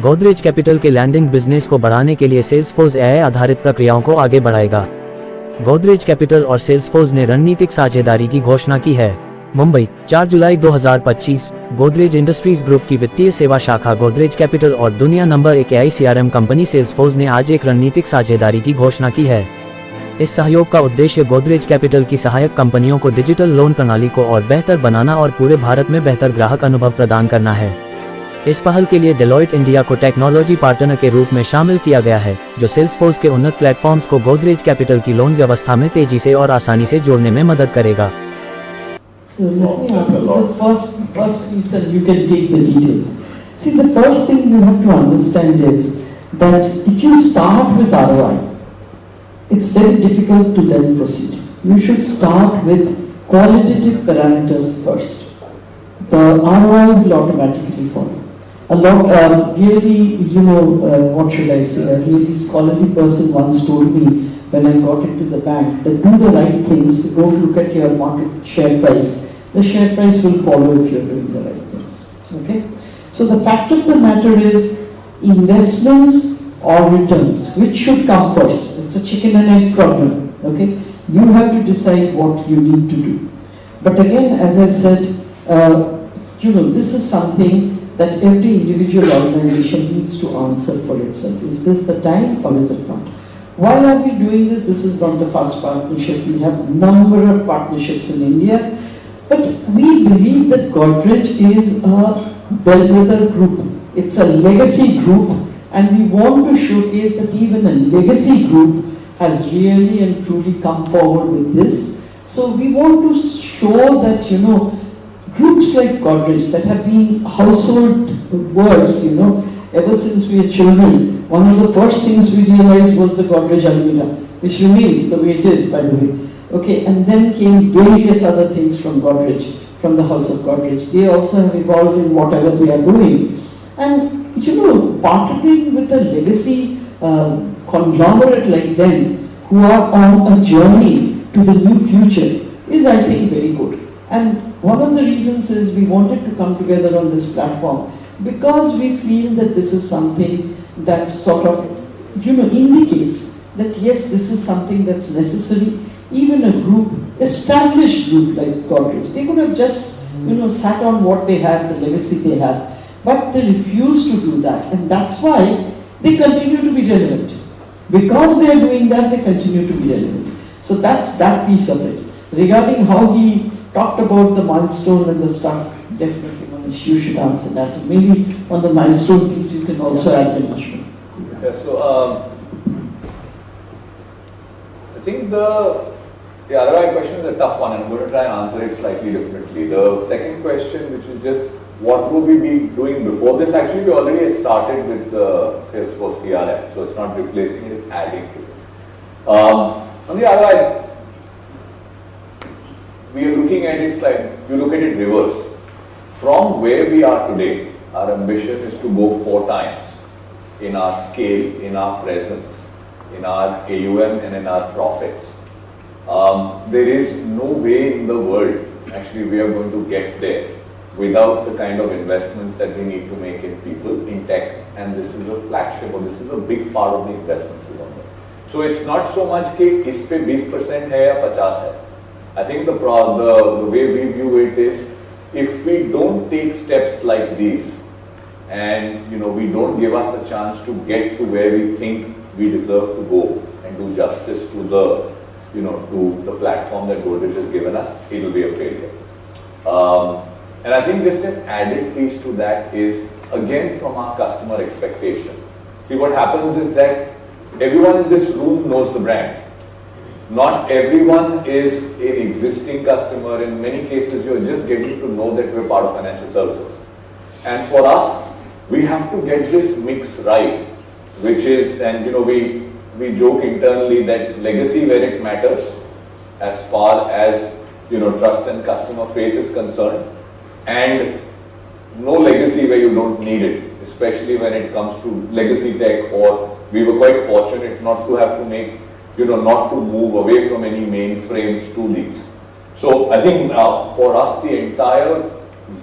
Godrej capital के landing business को बढ़ाने के लिए सेल्सफोर्स एआई आधारित प्रक्रियाओं को आगे बढ़ाएगा। गोदरेज कैपिटल और सेल्सफोर्स ने रणनीतिक साझेदारी की घोषणा की है। मुंबई, 4 जुलाई 2025। गोदरेज इंडस्ट्रीज ग्रुप की वित्तीय सेवा शाखा गोदरेज कैपिटल और दुनिया number 1 AI CRM company Salesforce ने आज एक रणनीतिक साझेदारी की घोषणा की है। इस सहयोग का उद्देश्य गोदरेज कैपिटल की सहायक कंपनियों को डिजिटल लोन प्रणाली को और बेहतर बनाना और पूरे भारत में बेहतर ग्राहक अनुभव प्रदान करना है। इस पहल के लिए डेलॉयट इंडिया को टेक्नोलॉजी पार्टनर के रूप में शामिल किया गया है, जो सेल्सफोर्स के उन्नत प्लेटफॉर्म्स को गोदरेज कैपिटल की लोन व्यवस्था में तेजी से और आसानी से जोड़ने में मदद करेगा। So let me answer the first piece and you can take the details. See, the first thing you have to understand is that if you start with ROI, it's very difficult to then proceed. You should start with qualitative parameters first. The ROI will automatically follow. A lot, really, what should I say? A really scholarly person once told me when I got into the bank that do the right things, don't look at your market share price. The share price will follow if you're doing the right things. Okay? So the fact of the matter is investments or returns, which should come first? It's a chicken and egg problem. Okay? You have to decide what you need to do. But again, as I said, this is something that every individual organization needs to answer for itself. Is this the time or is it not? Why are we doing this? This is not the first partnership. We have a number of partnerships in India. But we believe that Godrej is a bellwether group. It's a legacy group, and we want to showcase that even a legacy group has really and truly come forward with this. So we want to show that, groups like Godrej that have been household words, ever since we were children. One of the first things we realized was the Godrej Almira, which remains the way it is, by the way. Okay, and then came various other things from Godrej, from the house of Godrej. They also have evolved in whatever they are doing. And, partnering with a legacy conglomerate like them, who are on a journey to the new future, is, I think, very good. And one of the reasons is we wanted to come together on this platform because we feel that this is something that sort of, indicates that yes, this is something that's necessary. Even a group, established group like Godrej, they could have just, sat on what they had, the legacy they had, but they refuse to do that, and that's why they continue to be relevant. Because they are doing that, they continue to be relevant. So that's that piece of it. Regarding how he talked about the milestone and the stuff, definitely, Manish, you should answer that. Maybe on the milestone piece, you can also add the mushroom. Yeah, so I think the ROI question is a tough one, and I'm going to try and answer it slightly differently. The second question, which is just what would we be doing before this? Actually, we already had started with the Salesforce CRM, so it's not replacing it, it's adding to it. On the ROI, we are looking at it like, you look at it reverse. From where we are today, our ambition is to go 4 times in our scale, in our presence, in our AUM and in our profits. There is no way in the world, actually, we are going to get there without the kind of investments that we need to make in people, in tech, and this is a flagship, or this is a big part of the investments we want to make. So it's not so much कि इस पे 20% है या 50 है. I think the way we view it is, if we don't take steps like these, and we don't give us a chance to get to where we think we deserve to go and do justice to the to the platform that Godrej has given us, it will be a failure. And I think just an added piece to that is, again, from our customer expectation. See, what happens is that everyone in this room knows the brand. Not everyone is an existing customer. In many cases, you're just getting to know that we're part of financial services. And for us, we have to get this mix right, which is, and we joke internally that legacy where it matters, as far as trust and customer faith is concerned, and no legacy where you don't need it, especially when it comes to legacy tech. Or we were quite fortunate not to have to make, not to move away from any mainframes to these. So I think for us, the entire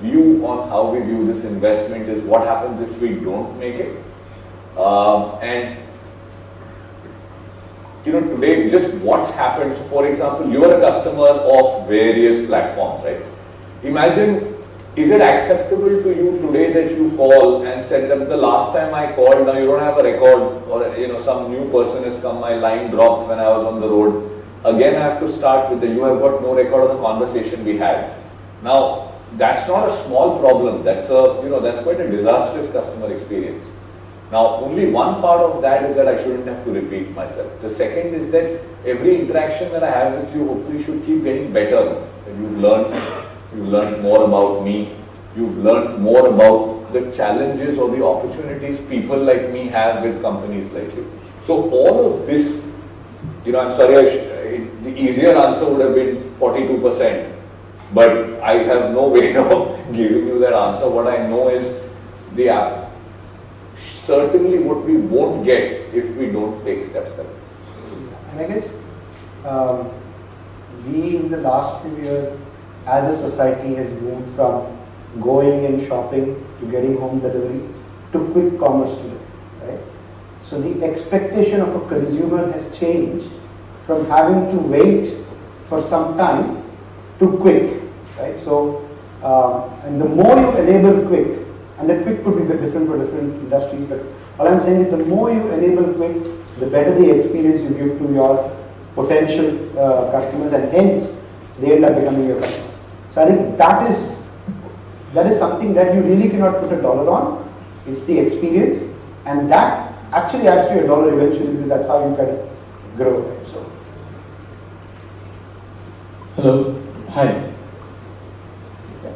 view on how we view this investment is what happens if we don't make it. And you know, today just what's happened. So for example, you are a customer of various platforms, right? Imagine, is it acceptable to you today that you call and said that the last time I called, now you don't have a record, or you know, some new person has come, my line dropped when I was on the road. Again, I have to start with the, you have got no record of the conversation we had. Now, that's not a small problem. That's a, you know, that's quite a disastrous customer experience. Now, only one part of that is that I shouldn't have to repeat myself. The second is that every interaction that I have with you hopefully should keep getting better. That you've learned more about me. You've learned more about the challenges or the opportunities people like me have with companies like you. So all of this, you know, I'm sorry, the easier answer would have been 42%, but I have no way of giving you that answer. What I know is the app. Certainly what we won't get if we don't take steps like this. And I guess we in the last few years as a society has moved from going and shopping to getting home delivery to quick commerce today, right? So the expectation of a consumer has changed from having to wait for some time to quick, right? So, and the more you enable quick, and that quick could be different for different industries, but all I'm saying is the more you enable quick, the better the experience you give to your potential customers, and hence they end up becoming your customers. So I think that is something that you really cannot put a dollar on. It's the experience, and that actually adds to your dollar eventually, because that's how you kind of grow. Right? So. Hello, hi.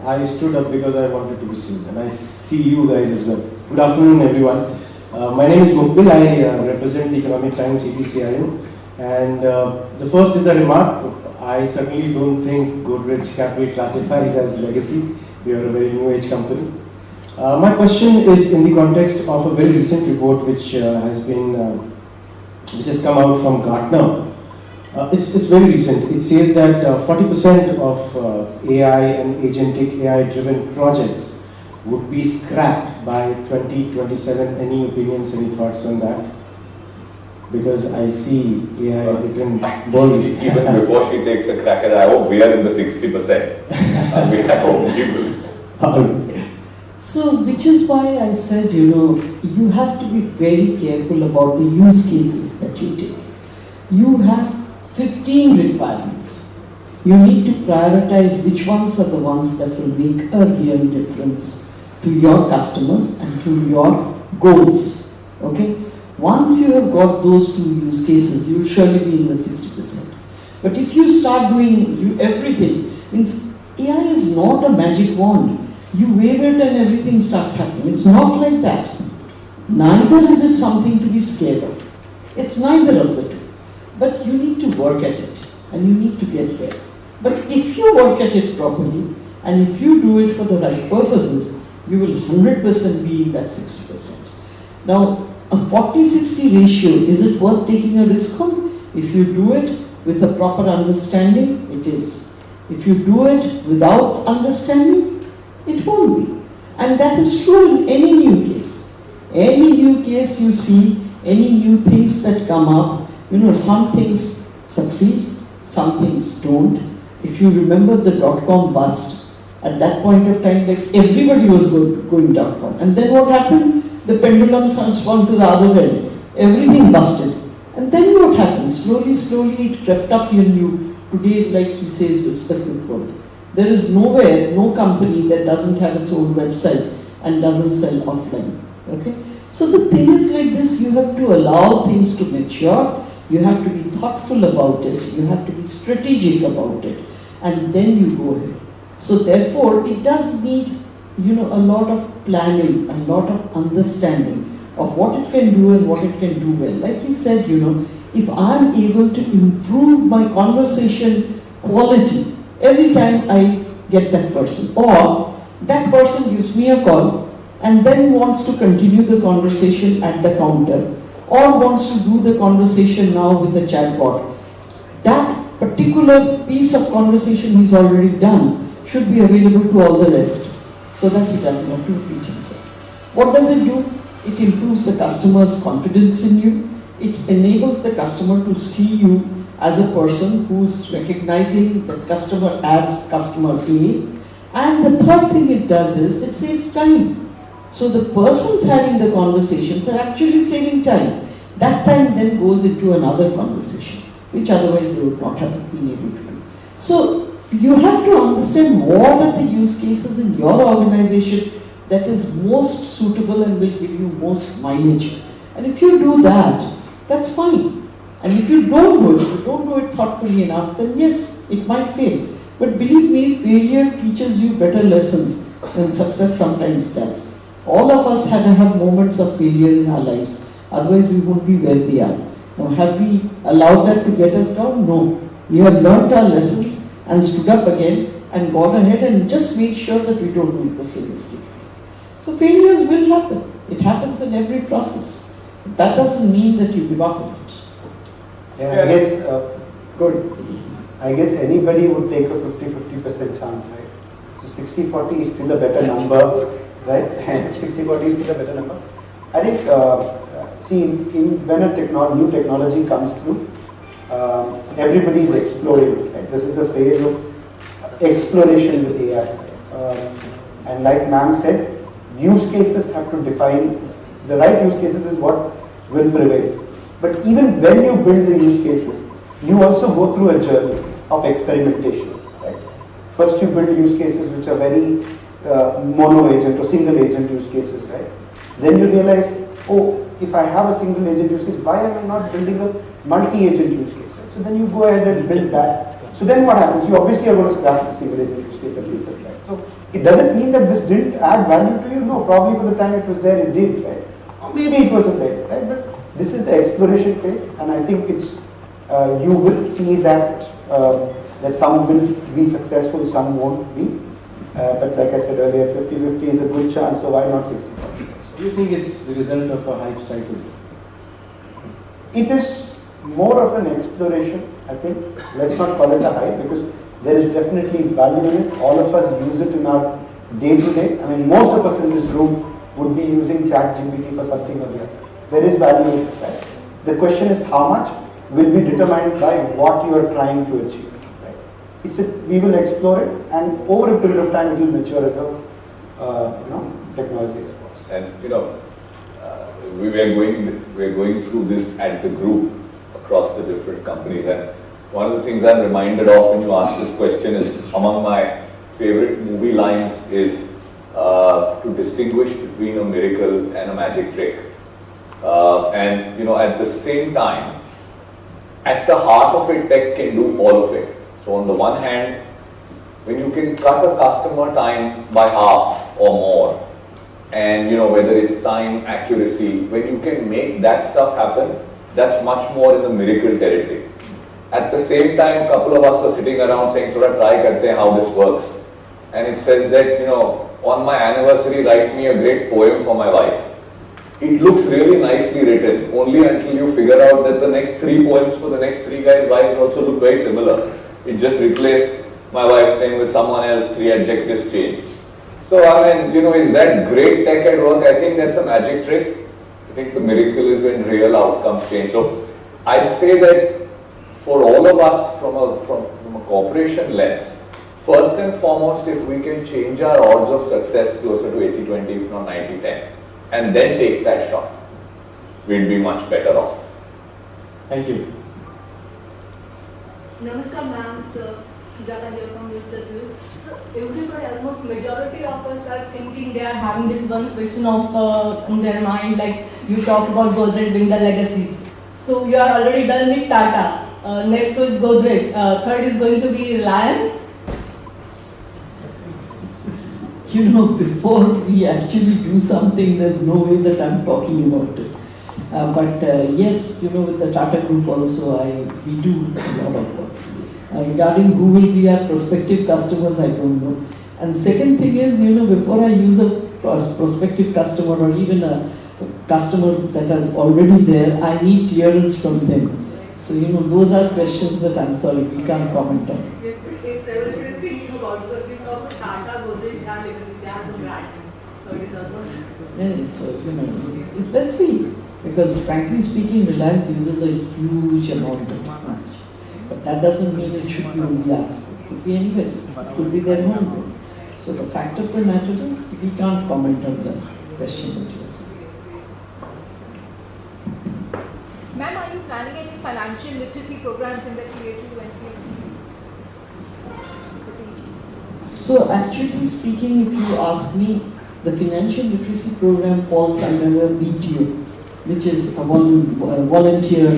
I stood up because I wanted to be seen, and I see you guys as well. Good afternoon, everyone. My name is Mukbil. I represent the Economic Times EPCIM, and the first is a remark. I certainly don't think Godrej Capital classifies as legacy. We are a very new age company. My question is in the context of a very recent report which has come out from Gartner. It's very recent. It says that 40% of AI and agentic AI-driven projects would be scrapped by 2027. Any opinions, any thoughts on that? Because I see AI written boldly. Even before she takes a crack at it, I hope we are in the 60%. I hope we will. So, which is why I said, you know, you have to be very careful about the use cases that you take. You have 15 requirements. You need to prioritize which ones are the ones that will make a real difference to your customers and to your goals. Okay? Once you have got those two use cases, you will surely be in the 60%. But if you start doing everything, means AI is not a magic wand. You wave it and everything starts happening. It's not like that. Neither is it something to be scared of. It's neither of the two. But you need to work at it, and you need to get there. But if you work at it properly, and if you do it for the right purposes, you will 100% be in that 60%. Now, a 40-60 ratio, is it worth taking a risk on? If you do it with a proper understanding, it is. If you do it without understanding, it won't be. And that is true in any new case. Any new case you see, any new things that come up, you know, some things succeed, some things don't. If you remember the dot-com bust, at that point of time, like everybody was going dot-com. And then what happened? The pendulum swung to the other end. Everything busted. And then what happened? Slowly, it crept up in you. Today, like he says, it's the quick code. There is nowhere, no company that doesn't have its own website and doesn't sell offline. Okay? So the thing is like this, you have to allow things to mature. You have to be thoughtful about it. You have to be strategic about it. And then you go ahead. So therefore, it does need, you know, a lot of planning, a lot of understanding of what it can do and what it can do well. Like he said, you know, if I'm able to improve my conversation quality every time I get that person, or that person gives me a call and then wants to continue the conversation at the counter, or wants to do the conversation now with a chatbot, that particular piece of conversation he's already done should be available to all the rest, so that he doesn't have to repeat himself. What does it do? It improves the customer's confidence in you. It enables the customer to see you as a person who's recognizing the customer as customer A. And the third thing it does is it saves time. So the persons having the conversations are actually saving time. That time then goes into another conversation, which otherwise they would not have been able to do. So you have to understand what are the use cases in your organization that is most suitable and will give you most mileage. And if you do that, that's fine. And if you don't do it thoughtfully enough, then yes, it might fail. But believe me, failure teaches you better lessons than success sometimes does. All of us had to have moments of failure in our lives. Otherwise, we won't be where we are. Now, have we allowed that to get us down? No. We have learned our lessons and stood up again and gone ahead and just made sure that we don't make the same mistake. So failures will happen. It happens in every process. That doesn't mean that you give up on it. Yeah, I guess, good. I guess anybody would take a 50-50% chance, right? So 60-40 is still a better number, right? 60-40 is still a better number. I think, when a new technology comes through, everybody is exploring. Right? This is the phase of exploration with AI. And like ma'am said, use cases have to define, the right use cases is what will prevail. But even when you build the use cases, you also go through a journey of experimentation. Right? First you build use cases which are very mono agent or single agent use cases. Right? Then you realize, oh, if I have a single agent use case, why am I not building a multi-agent use case? Right? So then you go ahead and build that. So then what happens? You obviously are going to scrap the single agent use case that you built. Right? So it doesn't mean that this didn't add value to you. No, probably for the time it was there, it did. Right? Or maybe it wasn't there. Right? But this is the exploration phase, and I think it's you will see that that some will be successful, some won't be. But like I said earlier, 50-50 is a good chance, so why not 60-40? Do you think it's the result of a hype cycle? It is more of an exploration, I think. Let's not call it a hype, because there is definitely value in it. All of us use it in our day-to-day. I mean, most of us in this room would be using ChatGPT for something or the other. There is value in it, right? The question is how much will be determined by what you are trying to achieve. Right? We will explore it, and over a period of time it will mature as a technology. And we're going through this at the group across the different companies, and one of the things I'm reminded of when you ask this question is, among my favorite movie lines is to distinguish between a miracle and a magic trick. And at the same time, at the heart of it, tech can do all of it. So on the one hand, when you can cut a customer time by half or more, and whether it's time, accuracy, when you can make that stuff happen, that's much more in the miracle territory. At the same time, a couple of us were sitting around saying, "Thoda try karte hain how this works," and it says that on my anniversary, write me a great poem for my wife. It looks really nicely written, only until you figure out that the next 3 poems for the next 3 guys' wives also look very similar. It just replaced my wife's name with someone else, 3 adjectives changed. So is that great tech at work? I think that's a magic trick. I think the miracle is when real outcomes change. So I'd say that for all of us from a corporation lens, first and foremost, if we can change our odds of success closer to 80-20, if not 90-10, and then take that shot, we'll be much better off. Thank you. Namaskar ma'am, sir. Sujata here from News Plus News. So everybody, almost majority of us are thinking they are having this one question of in their mind, like you talked about Godrej being the legacy. So you are already done with Tata. Next is Godrej. Third is going to be Reliance. Before we actually do something, there's no way that I'm talking about it. But yes, with the Tata Group also, we do a lot of work. Regarding who will be our prospective customers, I don't know. And second thing is, before I use a prospective customer or even a customer that is already there, I need clearance from them. So, those are questions that I'm sorry, we can't comment on. Yes, everybody is thinking about, because you talk about Tata, Godrej, and legacy, they are the brand. Yeah, so, let's see. Because frankly speaking, Reliance uses a huge amount of technology. But that doesn't mean it should be only us. It could be anybody. It could be their home. So the fact of the matter is, we can't comment on the question that you asked. Ma'am, are you planning any financial literacy programs in the Tier 2 and Tier 3 cities? So actually speaking, if you ask me, the financial literacy program falls under a VTO, which is a volunteer,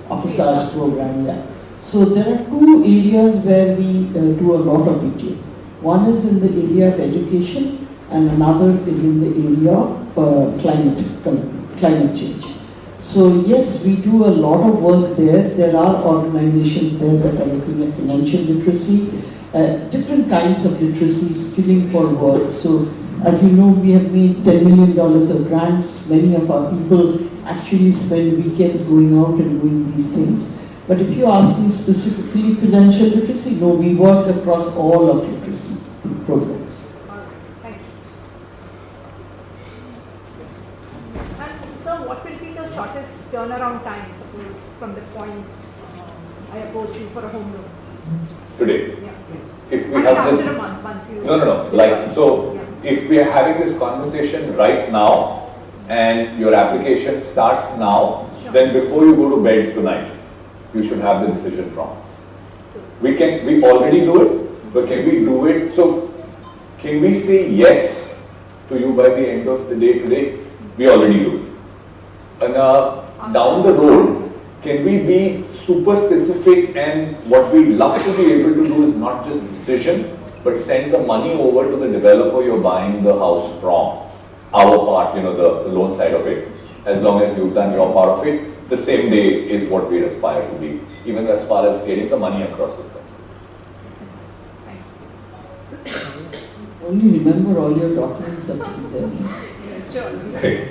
officers program. Yeah. So there are two areas where we do a lot of VTO. One is in the area of education, and another is in the area of climate change. So yes, we do a lot of work there. There are organizations there that are looking at financial literacy, different kinds of literacy, skilling for work. So as you know, we have made $10 million of grants. Many of our people actually spend weekends going out and doing these things. But if you ask me specifically financial literacy, no, we work across all of literacy programs. Thank you. And sir, what will be the shortest turnaround time, suppose, from the point I approach you for a home loan? Today. Yeah. If we I mean, have after this, a month, once you... no. Like, so, Yeah. if we are having this conversation right now, and your application starts now, Sure. then before you go to bed tonight, you should have the decision from us. We already do it, but can we do it? So, can we say yes to you by the end of the day today? We already do. And down the road, can we be super specific, and what we love to be able to do is not just decision, but send the money over to the developer you're buying the house from. Our part, the loan side of it. As long as you've done your part of it, the same day is what we aspire to be, even as far as getting the money across is concerned. Only remember all your documents are there. Yes, sure. Great.